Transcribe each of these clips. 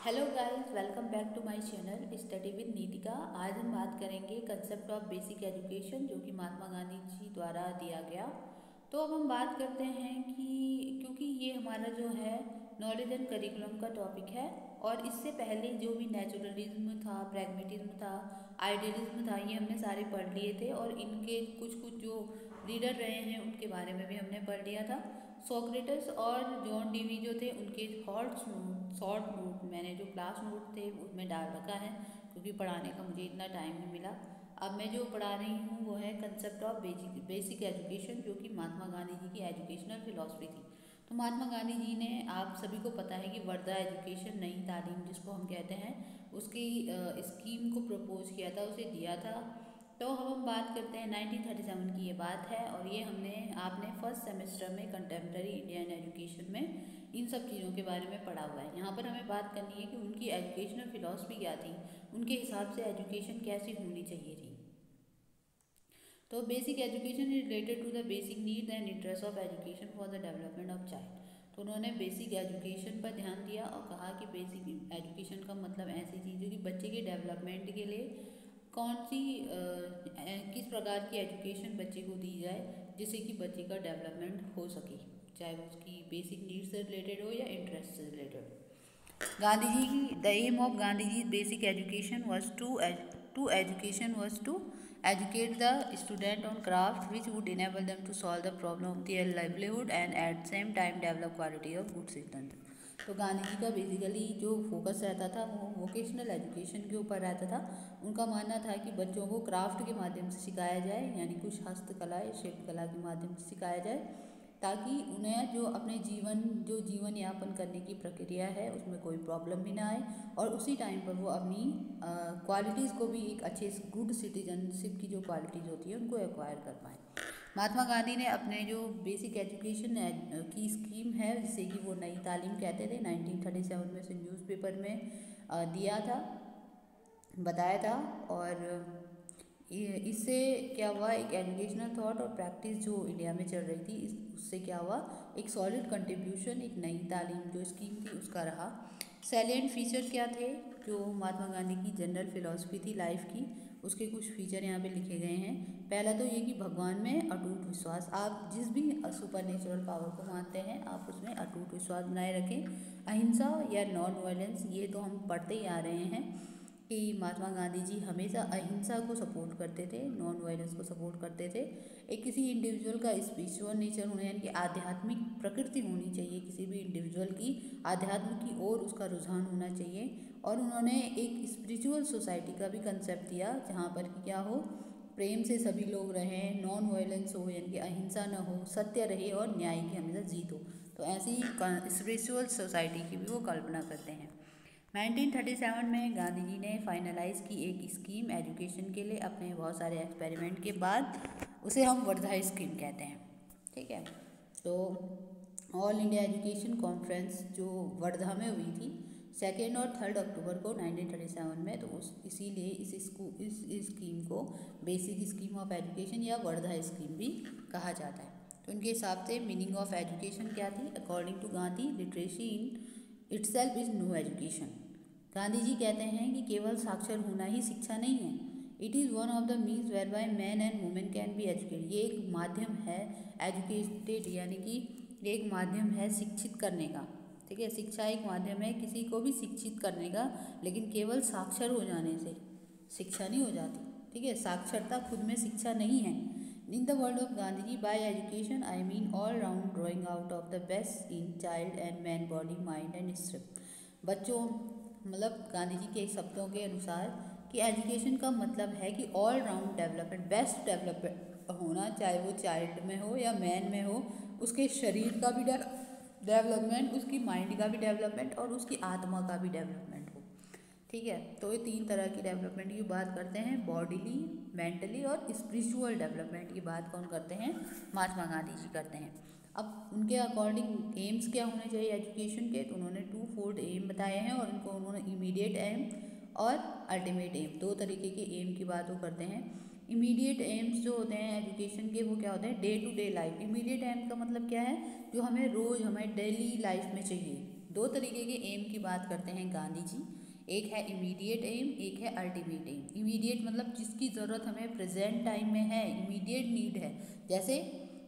Hello guys, welcome back to my channel study with Nitika. आज हम बात करेंगे कंसेप्ट ऑफ बेसिक एजुकेशन, जो कि महात्मा गांधी जी द्वारा दिया गया। तो अब हम बात करते हैं कि क्योंकि ये हमारा जो है नॉलेज एंड करिकुलम का टॉपिक है, और इससे पहले जो भी नेचुरलिज्म था, प्रैग्मेटिज्म था, आइडियलिज्म था, ये हमने सारे पढ़ लिए थे। और इनके कुछ कुछ जो लीडर रहे हैं उनके बारे में भी हमने पढ़ लिया था। सोक्रेटिस और जॉन डीवी जो थे, उनके शॉर्ट नोट मैंने जो क्लास नोट थे उसमें डाल रखा है, क्योंकि पढ़ाने का मुझे इतना टाइम नहीं मिला। अब मैं जो पढ़ा रही हूँ वो है कंसेप्ट ऑफ बेसिक एजुकेशन, जो कि महात्मा गांधी जी की एजुकेशनल फिलॉसफी थी। तो महात्मा गांधी जी ने, आप सभी को पता है कि वर्धा एजुकेशन, नई तालीम जिसको हम कहते हैं, उसकी स्कीम को प्रपोज किया था, उसे दिया था। तो अब हम बात करते हैं 1937 की ये बात है, और ये आपने फर्स्ट सेमेस्टर में कंटेम्प्रेरी इंडियन एजुकेशन में इन सब चीज़ों के बारे में पढ़ा हुआ है। यहाँ पर हमें बात करनी है कि उनकी एजुकेशनल फिलॉसफी क्या थी, उनके हिसाब से एजुकेशन कैसी होनी चाहिए थी। तो basic education is related to the basic need and interest of education for the development of child. तो उन्होंने बेसिक एजुकेशन पर ध्यान दिया और कहा कि बेसिक एजुकेशन का मतलब ऐसी चीज़ है कि बच्चे के डेवलपमेंट के लिए कौन सी किस प्रकार की एजुकेशन बच्चे को दी जाए, जिससे कि बच्चे का डेवलपमेंट हो सके, चाहे वो उसकी बेसिक नीड से रिलेटेड हो या इंटरेस्ट से रिलेटेड। गांधी जी की the aim of Gandhi ji basic education was to educate the student on craft which would enable them to solve the problem of their livelihood and at same time develop quality of good citizen। तो गांधी जी का basically जो focus रहता था वो vocational education के ऊपर रहता था। उनका मानना था कि बच्चों को क्राफ्ट के माध्यम से सिखाया जाए, यानी कुछ हस्तकला या शिल्पकला के माध्यम से सिखाया जाए, ताकि उन्हें जो जीवन यापन करने की प्रक्रिया है उसमें कोई प्रॉब्लम भी ना आए, और उसी टाइम पर वो अपनी क्वालिटीज़ को भी एक अच्छे गुड सिटीजनशिप की जो क्वालिटीज़ होती है उनको एक्वायर कर पाएँ। महात्मा गांधी ने अपने जो बेसिक एजुकेशन की स्कीम है, जिसे कि वो नई तालीम कहते थे, 1937 में से न्यूज़पेपर में दिया था, बताया था। और इससे क्या हुआ, एक एजुकेशनल थॉट और प्रैक्टिस जो इंडिया में चल रही थी, उससे क्या हुआ, एक सॉलिड कंट्रीब्यूशन एक नई तालीम जो स्कीम थी उसका रहा। सैलिएंट फीचर क्या थे जो महात्मा गांधी की जनरल फिलॉसफी थी लाइफ की, उसके कुछ फीचर यहाँ पे लिखे गए हैं। पहला तो ये कि भगवान में अटूट विश्वास, आप जिस भी सुपर नेचुरल पावर को मानते हैं आप उसमें अटूट विश्वास बनाए रखें। अहिंसा या नॉन वायलेंस, ये तो हम पढ़ते ही आ रहे हैं कि महात्मा गांधी जी हमेशा अहिंसा को सपोर्ट करते थे, नॉन वायलेंस को सपोर्ट करते थे। एक किसी इंडिविजुअल का स्पिरिचुअल नेचर होना, यानी कि आध्यात्मिक प्रकृति होनी चाहिए, किसी भी इंडिविजुअल की आध्यात्म की ओर उसका रुझान होना चाहिए। और उन्होंने एक स्पिरिचुअल सोसाइटी का भी कंसेप्ट दिया, जहाँ पर कि क्या हो, प्रेम से सभी लोग रहें, नॉन वायलेंस हो, यानी कि अहिंसा न हो, सत्य रहे और न्याय की हमेशा जीत हो। तो ऐसी स्पिरिचुअल सोसाइटी की भी वो कल्पना करते हैं। 1937 में गांधी जी ने फाइनलाइज की एक स्कीम एजुकेशन के लिए, अपने बहुत सारे एक्सपेरिमेंट के बाद, उसे हम वर्धा स्कीम कहते हैं। ठीक है, तो ऑल इंडिया एजुकेशन कॉन्फ्रेंस जो वर्धा में हुई थी 2 और 3 अक्टूबर को 1937 में, तो इसीलिए इस स्कीम को बेसिक स्कीम ऑफ एजुकेशन या वर्धा स्कीम भी कहा जाता है। तो उनके हिसाब से मीनिंग ऑफ एजुकेशन क्या थी, according to Gandhi, literacy in itself is no education. Gandhi ji कहते हैं कि केवल साक्षर होना ही शिक्षा नहीं है, it is one of the means whereby man and women can be educated. ये एक माध्यम है एजुकेटेड, यानी कि ये एक माध्यम है शिक्षित करने का। ठीक है, शिक्षा एक माध्यम है किसी को भी शिक्षित करने का, लेकिन केवल साक्षर हो जाने से शिक्षा नहीं हो जाती। ठीक है, साक्षरता खुद में शिक्षा नहीं है। In the words of Gandhi ji, by education I mean all round drawing out of the best in child and man body mind and strength. बच्चों, मतलब गांधी जी के शब्दों के अनुसार कि एजुकेशन का मतलब है कि all round development, best development होना, चाहे वो चाइल्ड में हो या मैन में हो, उसके शरीर का भी डेवलपमेंट, उसकी माइंड का भी डेवलपमेंट और उसकी आत्मा का भी डेवलपमेंट हो। ठीक है, तो ये 3 तरह की डेवलपमेंट की बात करते हैं, बॉडीली, मेंटली और स्पिरिचुअल डेवलपमेंट की बात कौन करते हैं, महात्मा गांधी जी करते हैं। अब उनके अकॉर्डिंग एम्स क्या होने चाहिए एजुकेशन के, तो उन्होंने 2 फोल्ड एम बताए हैं, और उनको उन्होंने इमीडिएट एम और अल्टीमेट एम, 2 तरीके के एम की बात वो करते हैं। इमीडिएट एम्स जो होते हैं एजुकेशन के, वो क्या होते हैं, day to day life. Immediate aim का मतलब क्या है, जो हमें रोज़ हमें डेली लाइफ में चाहिए, दो तरीके के एम की बात करते हैं गांधी जी। एक है इमीडिएट एम, एक है अल्टीमेट एम। इमीडिएट मतलब जिसकी ज़रूरत हमें प्रेजेंट टाइम में है, इमीडिएट नीड है, जैसे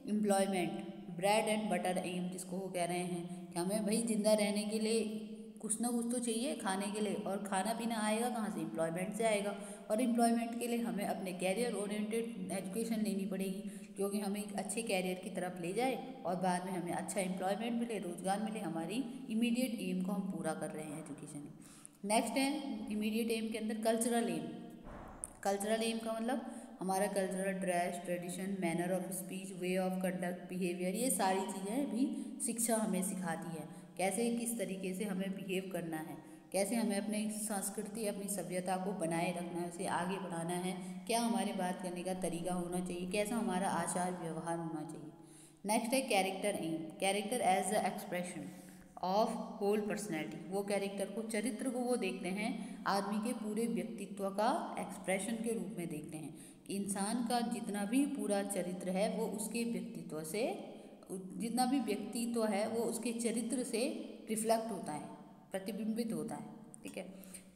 employment, bread and butter aim जिसको वो कह रहे हैं कि हमें भाई ज़िंदा रहने के लिए कुछ ना कुछ तो चाहिए खाने के लिए, और खाना पीना आएगा कहाँ से? एम्प्लॉयमेंट से आएगा। और एम्प्लॉयमेंट के लिए हमें अपने कैरियर ओरिएंटेड एजुकेशन लेनी पड़ेगी, जो कि हमें एक अच्छे कैरियर की तरफ ले जाए और बाद में हमें अच्छा एम्प्लॉयमेंट मिले, रोजगार मिले। हमारी इमीडिएट एम को हम पूरा कर रहे हैं एजुकेशन में। नेक्स्ट है इमीडिएट एम के अंदर कल्चरल एम। कल्चरल एम का मतलब हमारा cultural dress, tradition, manner of speech, way of conduct, behaviour, ये सारी चीज़ें भी शिक्षा हमें सिखाती है। कैसे किस तरीके से हमें बिहेव करना है, कैसे हमें अपनी संस्कृति, अपनी सभ्यता को बनाए रखना है, उसे आगे बढ़ाना है, क्या हमारे बात करने का तरीका होना चाहिए, कैसा हमारा आचार व्यवहार होना चाहिए। नेक्स्ट है character aim. Character as the expression of whole personality. वो कैरेक्टर को, चरित्र को वो देखते हैं आदमी के पूरे व्यक्तित्व का एक्सप्रेशन के रूप में देखते हैं कि इंसान का जितना भी पूरा चरित्र है वो उसके व्यक्तित्व से, जितना भी व्यक्तित्व है वो उसके चरित्र से रिफ्लेक्ट होता है, प्रतिबिंबित होता है। ठीक है।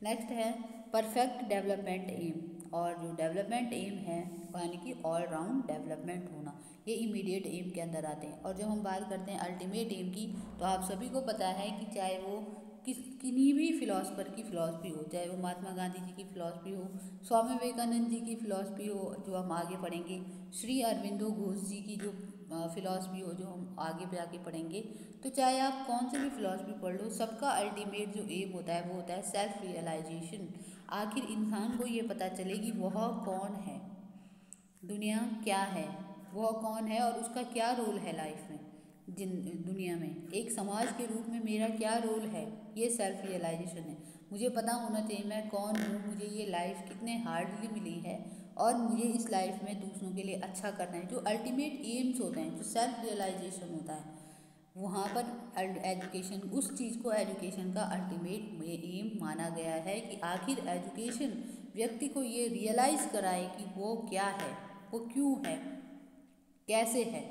नेक्स्ट है परफेक्ट डेवलपमेंट एम। और जो डेवलपमेंट एम है यानी कि ऑल राउंड डेवलपमेंट होना, ये इमीडिएट एम के अंदर आते हैं। और जब हम बात करते हैं अल्टीमेट एम की, तो आप सभी को पता है कि चाहे वो किन्हीं भी फिलॉसफर की फिलॉसफी हो, चाहे वो महात्मा गांधी जी की फिलॉसफी हो, स्वामी विवेकानंद जी की फिलॉसफी हो जो हम आगे पढ़ेंगे, श्री अरविंदो घोष जी की जो फिलॉसफी हो जो हम आगे पे आके पढ़ेंगे, तो चाहे आप कौन से भी फिलॉसफी पढ़ लो, सबका अल्टीमेट जो एम होता है वो होता है सेल्फ रियलाइजेशन। आखिर इंसान को ये पता चले कि वह कौन है, दुनिया क्या है, वह कौन है और उसका क्या रोल है लाइफ में, जिन दुनिया में एक समाज के रूप में मेरा क्या रोल है, ये सेल्फ रियलाइजेशन है। मुझे पता होना चाहिए मैं कौन हूँ, मुझे ये लाइफ कितने हार्डली मिली है और मुझे इस लाइफ में दूसरों के लिए अच्छा करना है। जो अल्टीमेट एम्स होते हैं, जो सेल्फ रियलाइजेशन होता है, वहाँ पर एजुकेशन, उस चीज़ को एजुकेशन का अल्टीमेट एम माना गया है कि आखिर एजुकेशन व्यक्ति को ये रियलाइज़ कराए कि वो क्या है, वो क्यों है, कैसे है,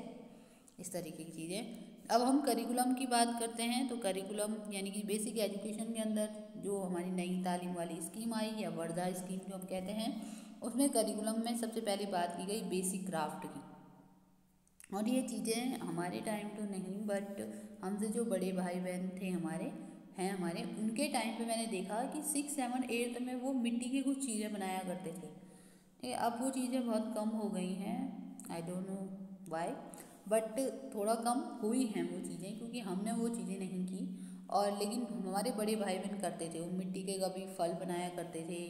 इस तरीके की चीज़ें। अब हम करिकुलम की बात करते हैं, तो करिकुलम यानी कि बेसिक एजुकेशन के अंदर जो हमारी नई तालीम वाली स्कीम आई या वर्धा स्कीम जो हम कहते हैं, उसमें करिकुलम में सबसे पहले बात की गई बेसिक क्राफ्ट की। और ये चीज़ें हमारे टाइम तो नहीं, बट हमसे जो बड़े भाई बहन थे हमारे उनके टाइम पे मैंने देखा कि 6, 7, 8 में वो मिट्टी की कुछ चीज़ें बनाया करते थे। ठीक है, अब वो चीज़ें बहुत कम हो गई हैं, I don't know why, but थोड़ा कम हुई हैं वो चीज़ें, क्योंकि हमने वो चीज़ें नहीं की। और लेकिन हमारे बड़े भाई बहन करते थे, वो मिट्टी के कभी फल बनाया करते थे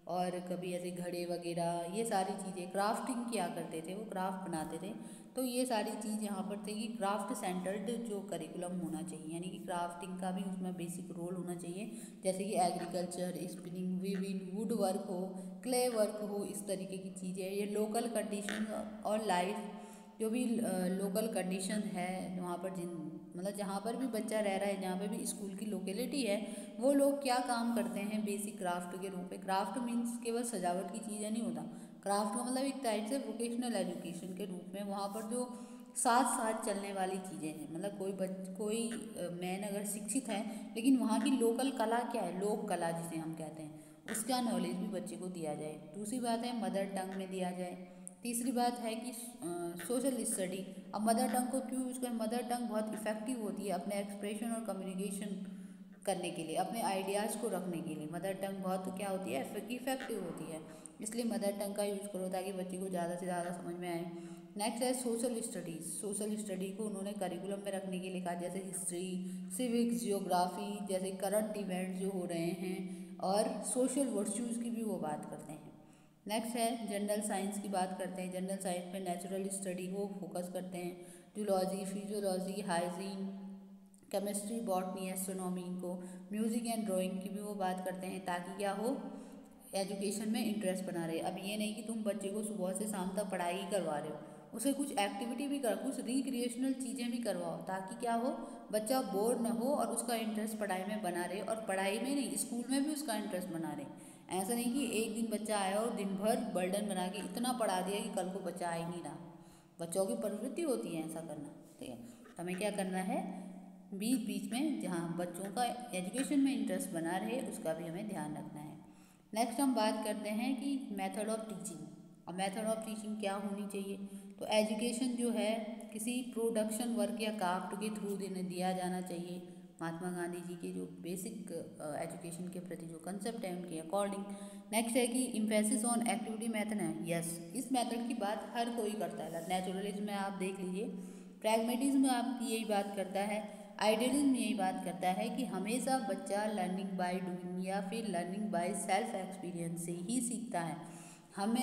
और कभी ऐसे घड़े वगैरह, ये सारी चीज़ें क्राफ्टिंग किया करते थे, वो क्राफ्ट बनाते थे। तो ये सारी चीज़ यहाँ पर थी कि क्राफ्ट सेंटर्ड जो करिकुलम होना चाहिए, यानी कि क्राफ्टिंग का भी उसमें बेसिक रोल होना चाहिए, जैसे कि agriculture, spinning, weaving, would work हो, क्ले वर्क हो, इस तरीके की चीज़ें। ये लोकल कंडीशन और लाइफ जो भी लोकल कंडीशन है वहाँ पर, जिन मतलब जहाँ पर भी बच्चा रह रहा है, जहाँ पर भी स्कूल की लोकेलिटी है, वो लोग क्या काम करते हैं बेसिक क्राफ्ट के रूप में। क्राफ्ट मीन्स केवल सजावट की चीज़ें नहीं होता, क्राफ्ट का मतलब एक टाइप से वोकेशनल एजुकेशन के रूप में वहाँ पर जो साथ साथ चलने वाली चीज़ें हैं, मतलब कोई मैन अगर शिक्षित है लेकिन वहाँ की लोकल कला क्या है, लोक कला जिसे हम कहते हैं, उसका नॉलेज भी बच्चे को दिया जाए। दूसरी बात है मदर टंग में दिया जाए। तीसरी बात है कि सोशल स्टडी। अब मदर टंग को क्यों यूज़ करें? मदर टंग बहुत इफ़ेक्टिव होती है अपने एक्सप्रेशन और कम्युनिकेशन करने के लिए, अपने आइडियाज़ को रखने के लिए। मदर टंग बहुत क्या होती है, इफ़ेक्टिव होती है, इसलिए मदर टंग का यूज़ करो ताकि बच्चे को ज़्यादा से ज़्यादा समझ में आए। नेक्स्ट है सोशल स्टडीज़। सोशल स्टडी को उन्होंने करिकुलम में रखने के लिए कहा, जैसे हिस्ट्री, सिविक्स, जियोग्राफी, जैसे करंट इवेंट्स जो हो रहे हैं, और सोशल वर्च्यूज़ की भी वो बात करते हैं। नेक्स्ट है जनरल साइंस की बात करते हैं। जनरल साइंस में नेचुरल स्टडी को फोकस करते हैं, zoology, physiology, hygiene, chemistry, botany, astronomy को, म्यूज़िक एंड ड्राइंग की भी वो बात करते हैं, ताकि क्या हो, एजुकेशन में इंटरेस्ट बना रहे। अब ये नहीं कि तुम बच्चे को सुबह से शाम तक पढ़ाई ही करवा रहे हो, उसे कुछ एक्टिविटी भी कर, कुछ रिक्रिएशनल चीज़ें भी करवाओ, ताकि क्या हो, बच्चा बोर ना हो और उसका इंटरेस्ट पढ़ाई में बना रहे, और पढ़ाई में नहीं, स्कूल में भी उसका इंटरेस्ट बना रहे। ऐसा नहीं कि एक दिन बच्चा आया और दिन भर बर्डन बना के इतना पढ़ा दिया कि कल को बच्चा आ ही नहीं रहा। बच्चों की प्रवृत्ति होती है ऐसा करना। ठीक है, तो हमें क्या करना है, बीच बीच में जहाँ बच्चों का एजुकेशन में इंटरेस्ट बना रहे उसका भी हमें ध्यान रखना है। नेक्स्ट हम बात करते हैं कि मेथड ऑफ टीचिंग। और मेथड ऑफ टीचिंग क्या होनी चाहिए? तो एजुकेशन जो है किसी प्रोडक्शन वर्क या क्राफ्ट के थ्रू दिया जाना चाहिए। महात्मा गांधी जी के जो बेसिक एजुकेशन के प्रति जो कंसेप्ट है उनके अकॉर्डिंग। नेक्स्ट है कि इम्फेसिस ऑन एक्टिविटी मेथड है। यस, इस मेथड की बात हर कोई करता है। नेचुरलिज्म में आप देख लीजिए, प्रैग्मेटिज्म में आपकी यही बात करता है, आइडियलिज्म यही बात करता है कि हमेशा बच्चा लर्निंग बाय डूइंग या फिर लर्निंग बाय सेल्फ एक्सपीरियंस से ही सीखता है। हम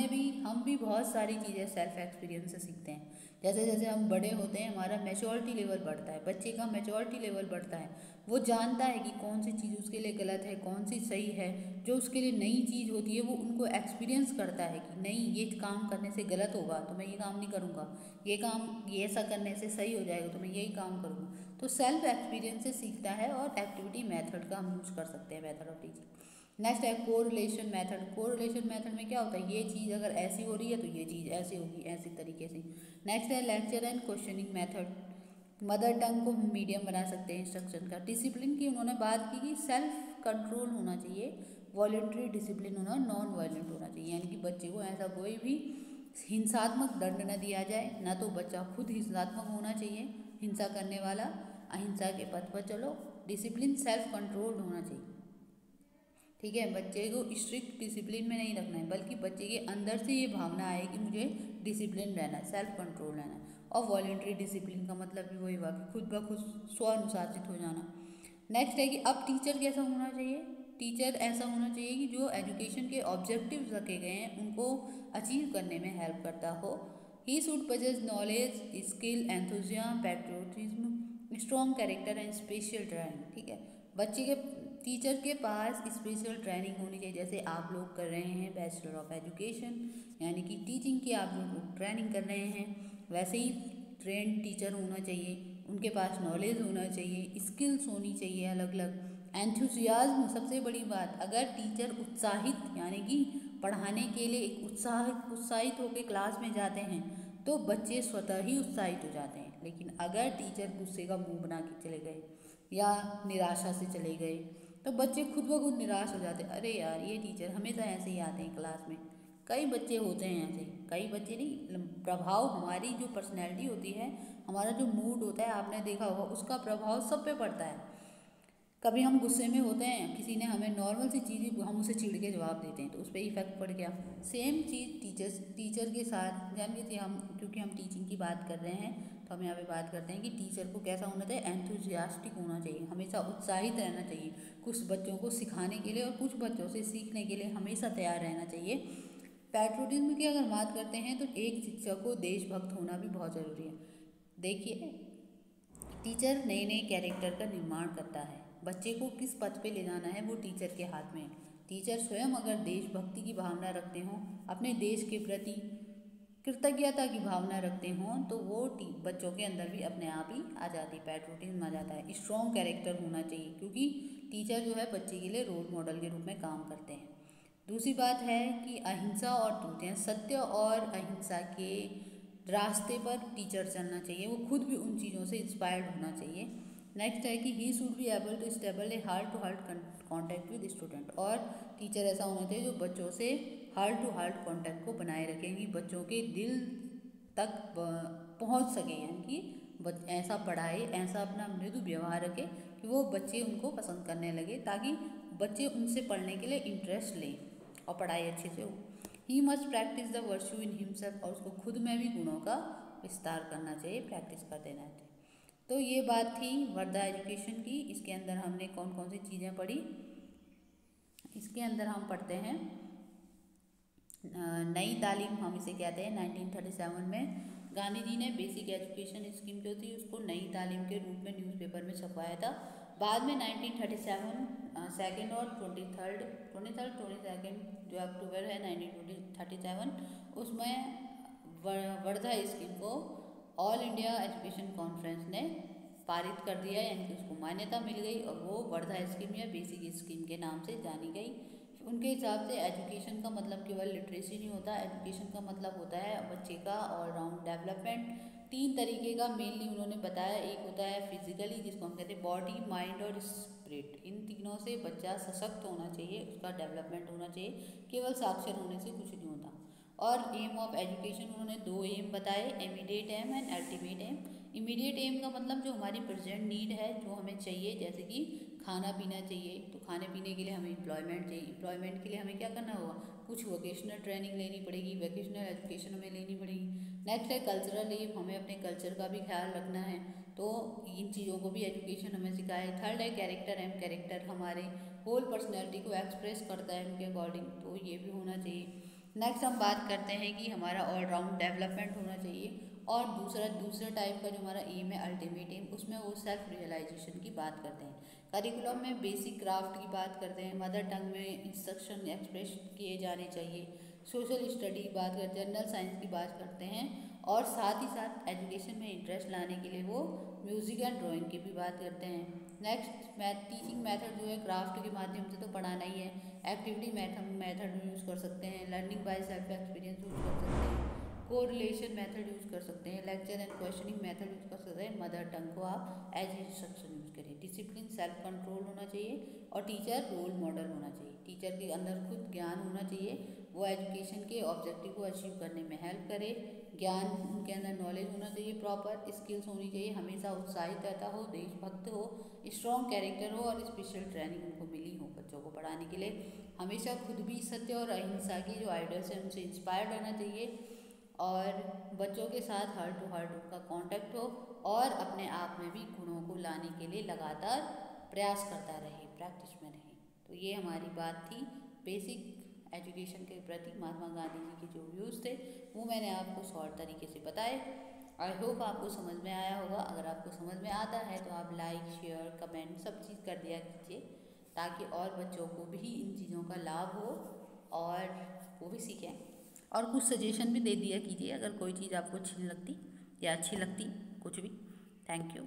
भी बहुत सारी चीज़ें सेल्फ एक्सपीरियंस से सीखते हैं। जैसे जैसे हम बड़े होते हैं हमारा मैच्योरिटी लेवल बढ़ता है, बच्चे का मैच्योरिटी लेवल बढ़ता है। वो जानता है कि कौन सी चीज़ उसके लिए गलत है, कौन सी सही है। जो उसके लिए नई चीज़ होती है वो उनको एक्सपीरियंस करता है कि नहीं, ये काम करने से गलत होगा तो मैं ये काम नहीं करूँगा, ये काम ये ऐसा करने से सही हो जाएगा तो मैं यही काम करूँगा। तो सेल्फ एक्सपीरियंस से सीखता है और एक्टिविटी मेथड का हम यूज़ कर सकते हैं मेथड ऑफ टीचिंग। नेक्स्ट है कोरिलेशन मेथड। कोरिलेशन मेथड में क्या होता है, ये चीज़ अगर ऐसी हो रही है तो ये चीज़ ऐसी होगी, ऐसी तरीके से। नेक्स्ट है lecture and questioning method. Mother tongue को हम मीडियम बना सकते हैं इंस्ट्रक्शन का। डिसिप्लिन की उन्होंने बात की कि सेल्फ कंट्रोल होना चाहिए, वॉलेंट्री डिसिप्लिन होना, नॉन वायलेंट होना चाहिए। यानी कि बच्चे को ऐसा कोई भी हिंसात्मक दंड न दिया जाए, ना तो बच्चा खुद हिंसात्मक होना चाहिए, हिंसा करने वाला। अहिंसा के पथ पर चलो। डिसिप्लिन सेल्फ कंट्रोल्ड होना चाहिए। ठीक है, बच्चे को स्ट्रिक्ट डिसिप्लिन में नहीं रखना है, बल्कि बच्चे के अंदर से ये भावना आए कि मुझे डिसिप्लिन रहना है, सेल्फ कंट्रोल रहना है। और वॉलेंट्री डिसिप्लिन का मतलब भी वही हुआ कि खुद ब खुद स्व अनुशासित हो जाना। नेक्स्ट है कि अब टीचर कैसा होना चाहिए? टीचर ऐसा होना चाहिए कि जो एजुकेशन के ऑब्जेक्टिव्स रखे गए हैं उनको अचीव करने में हेल्प करता हो। He should possess knowledge, skill, enthusiasm, patriotism, strong character and special training. ठीक है, बच्चे के टीचर के पास स्पेशल ट्रेनिंग होनी चाहिए। जैसे आप लोग कर रहे हैं बैचलर ऑफ एजुकेशन, यानी कि टीचिंग की आप लोग ट्रेनिंग कर रहे हैं, वैसे ही ट्रेंड टीचर होना चाहिए। उनके पास नॉलेज होना चाहिए, स्किल्स होनी चाहिए अलग अलग, एंथुसियाज्म सबसे बड़ी बात। अगर टीचर उत्साहित यानी कि पढ़ाने के लिए एक उत्साहित होकर क्लास में जाते हैं तो बच्चे स्वतः ही उत्साहित हो जाते हैं। लेकिन अगर टीचर गुस्से का मुंह बना के चले गए या निराशा से चले गए तो बच्चे खुद ब खुद निराश हो जाते हैं। अरे यार, ये टीचर हमेशा ऐसे ही आते हैं क्लास में। कई बच्चे होते हैं ऐसे, कई बच्चे नहीं, प्रभाव हमारी जो पर्सनैलिटी होती है, हमारा जो मूड होता है, आपने देखा होगा उसका प्रभाव सब पे पड़ता है। कभी हम गुस्से में होते हैं, किसी ने हमें नॉर्मल सी चीज़ हम उसे चिढ़ के जवाब देते हैं तो उस पर इफेक्ट पड़ गया। सेम चीज़ टीचर के साथ। जान लीजिए हम, क्योंकि हम टीचिंग की बात कर रहे हैं तो हम यहाँ पे बात करते हैं कि टीचर को कैसा होना चाहिए, एंथुजियास्टिक होना चाहिए, हमेशा उत्साहित रहना चाहिए कुछ बच्चों को सिखाने के लिए और कुछ बच्चों से सीखने के लिए हमेशा तैयार रहना चाहिए। पैट्रियोटिज्म की अगर बात करते हैं तो एक शिक्षक को देशभक्त होना भी बहुत ज़रूरी है। देखिए, टीचर नए नए कैरेक्टर का निर्माण करता है, बच्चे को किस पथ पे ले जाना है वो टीचर के हाथ में है। टीचर स्वयं अगर देशभक्ति की भावना रखते हों, अपने देश के प्रति कृतज्ञता की भावना रखते हों, तो वो बच्चों के अंदर भी अपने आप ही आ जाती, पैट्रियोटिज्म आ जाता है। स्ट्रॉन्ग कैरेक्टर होना चाहिए, क्योंकि टीचर जो है बच्चे के लिए रोल मॉडल के रूप में काम करते हैं। दूसरी बात है कि अहिंसा और त्रुटियाँ, सत्य और अहिंसा के रास्ते पर टीचर चलना चाहिए, वो खुद भी उन चीज़ों से इंस्पायर्ड होना चाहिए। नेक्स्ट है कि he should be able to stable a heart to heart contact with student. और टीचर ऐसा होना चाहिए जो बच्चों से हार्ट टू हार्ट कॉन्टैक्ट को बनाए रखेंगी, बच्चों के दिल तक पहुंच सके, यानी कि ऐसा पढ़ाए, ऐसा अपना मृदु व्यवहार रखे कि वो बच्चे उनको पसंद करने लगे, ताकि बच्चे उनसे पढ़ने के लिए इंटरेस्ट लें और पढ़ाई अच्छे से हो। He must practice the virtue in himself, और उसको खुद में भी गुणों का विस्तार करना चाहिए, प्रैक्टिस कर देना चाहिए। तो ये बात थी वर्धा एजुकेशन की। इसके अंदर हमने कौन कौन सी चीज़ें पढ़ी? इसके अंदर हम पढ़ते हैं नई तालीम, हम इसे कहते हैं। 1937 में गांधी जी ने बेसिक एजुकेशन स्कीम जो थी उसको नई तालीम के रूप में न्यूज़पेपर में छपवाया था। बाद में 1937 सेकेंड और 22 जो अक्टूबर है 1937, उसमें वर्धा स्कीम को ऑल इंडिया एजुकेशन कॉन्फ्रेंस ने पारित कर दिया, यानी कि उसको मान्यता मिल गई और वो वर्धा स्कीम या बेसिक स्कीम के नाम से जानी गई। उनके हिसाब से एजुकेशन का मतलब केवल लिटरेसी नहीं होता, एजुकेशन का मतलब होता है बच्चे का ऑलराउंड डेवलपमेंट, तीन तरीके का मेनली उन्होंने बताया। एक होता है फिजिकली, जिसको हम कहते हैं बॉडी, माइंड और स्पिरिट। इन तीनों से बच्चा सशक्त होना चाहिए, उसका डेवलपमेंट होना चाहिए, केवल साक्षर होने से कुछ नहीं होता। और एम ऑफ एजुकेशन उन्होंने दो एम बताए, immediate aim and ultimate aim. Immediate aim का मतलब जो हमारी प्रेजेंट नीड है, जो हमें चाहिए, जैसे कि खाना पीना चाहिए, तो खाने पीने के लिए हमें एम्प्लॉयमेंट चाहिए। एम्प्लॉयमेंट के लिए हमें क्या करना होगा, कुछ वोकेशनल ट्रेनिंग लेनी पड़ेगी, वोकेशनल एजुकेशन हमें लेनी पड़ेगी। नेक्स्ट है कल्चरल एम, हमें अपने कल्चर का भी ख्याल रखना है, तो इन चीज़ों को भी एजुकेशन हमें सिखाए। थर्ड है कैरेक्टर एम, कैरेक्टर हमारे होल पर्सनैलिटी को एक्सप्रेस करता है उनके अकॉर्डिंग, तो ये भी होना चाहिए। नेक्स्ट हम बात करते हैं कि हमारा ऑलराउंड डेवलपमेंट होना चाहिए। और दूसरा टाइप का जो हमारा एम है अल्टीमेट एम, उसमें वो सेल्फ रियलाइजेशन की बात करते हैं। करिकुलम में बेसिक क्राफ्ट की बात करते हैं, मदर टंग में इंस्ट्रक्शन एक्सप्रेस किए जाने चाहिए, सोशल स्टडी की बात करते हैं, जनरल साइंस की बात करते हैं, और साथ ही साथ एजुकेशन में इंटरेस्ट लाने के लिए वो म्यूज़िक एंड ड्राइंग की भी बात करते हैं। नेक्स्ट टीचिंग मेथड जो है क्राफ्ट के माध्यम से तो पढ़ाना ही है, एक्टिविटी मेथड यूज़ कर सकते हैं, learning by self experience use कर सकते हैं, कोरिलेशन मेथड यूज़ कर सकते हैं, lecture and questioning method use कर सकते हैं। मदर टंग को आप एज इंस्ट्रक्शन यूज़ करें। डिसिप्लिन, सेल्फ कंट्रोल होना चाहिए, और टीचर रोल मॉडल होना चाहिए। टीचर के अंदर खुद ज्ञान होना चाहिए, वो एजुकेशन के ऑब्जेक्टिव को अचीव करने में हेल्प करे। ज्ञान, उनके अंदर नॉलेज होना चाहिए, प्रॉपर स्किल्स होनी चाहिए, हमेशा उत्साहित रहता हो, देशभक्त हो, स्ट्रॉन्ग कैरेक्टर हो, और स्पेशल ट्रेनिंग उनको मिली हो बच्चों को पढ़ाने के लिए। हमेशा खुद भी सत्य और अहिंसा की जो आइडल्स हैं उनसे इंस्पायर्ड रहना चाहिए, और बच्चों के साथ हार्ट टू हार्ट उनका कांटेक्ट हो, और अपने आप में भी गुणों को लाने के लिए लगातार प्रयास करता रहे, प्रैक्टिस में रहे। तो ये हमारी बात थी बेसिक एजुकेशन के प्रति महात्मा गांधी जी के जो व्यूज़ थे, वो मैंने आपको शॉर्ट तरीके से बताए। आई होप आपको समझ में आया होगा। अगर आपको समझ में आता है तो आप लाइक, शेयर, कमेंट सब चीज़ कर दिया कीजिए, ताकि और बच्चों को भी इन चीज़ों का लाभ हो और वो भी सीखें। और कुछ सजेशन भी दे दिया कीजिए अगर कोई चीज़ आपको अच्छी नहीं लगती या अच्छी लगती, कुछ भी। Thank you.